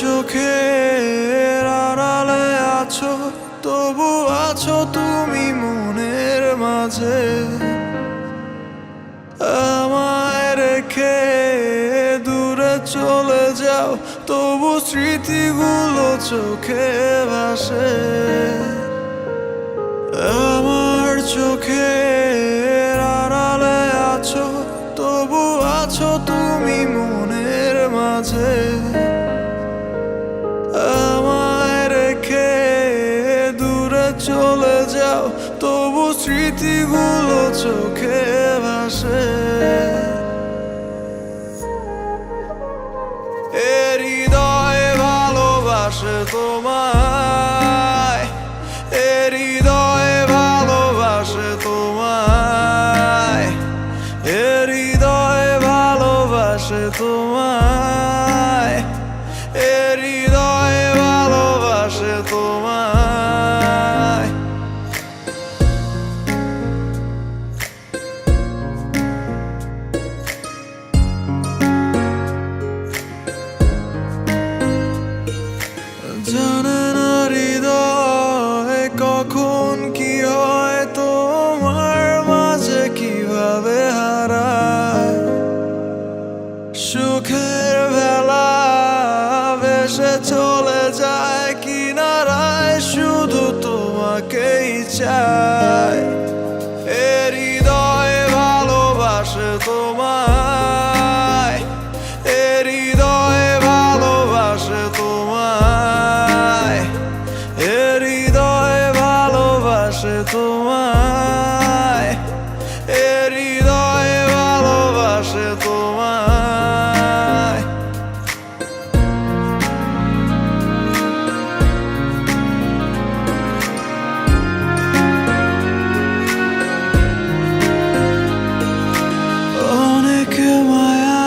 চোখের আড়ালে আছো, তবু আছো তুমি মনের মাঝে। আমায় রেখে দূরে চলে যাও, তবু স্মৃতিগুলো চোখে ভাসে। আমার চোখের আড়ালে আছো, তবু আছো তুমি মনের মাঝে। আমায় রেখে দূরে চলে যাও, তবু স্মৃতিগুলো চোখে ভাসে। হৃদয়ে ভালোবাসে তোমায়, হৃদয়ে ভালোবাসে তোমায়, হৃদয়ে ভালোবাসে তোমায়, হৃদয়ে ভালোবাসে তোমায়। জানে না হৃদয় কখন কি হয়, তোমার মাঝে কিভাবে হারায়। সুখের বেলা ভেসে চলে যায় কিনারায়, শুধু তোমাকেই চায়। হৃদয়ে ভালোবাসে তোমায়, হৃদয়ে ভালোবাসে তোমায়, হৃদয়ে ভালোবাসে তোমায়, হৃদয়ে ভালোবাসে তোমায়। অনেক মায়া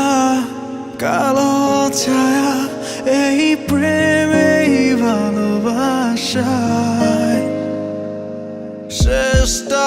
কালো ছায়া, এই প্রেম এই ভালোবাসায় শেষটা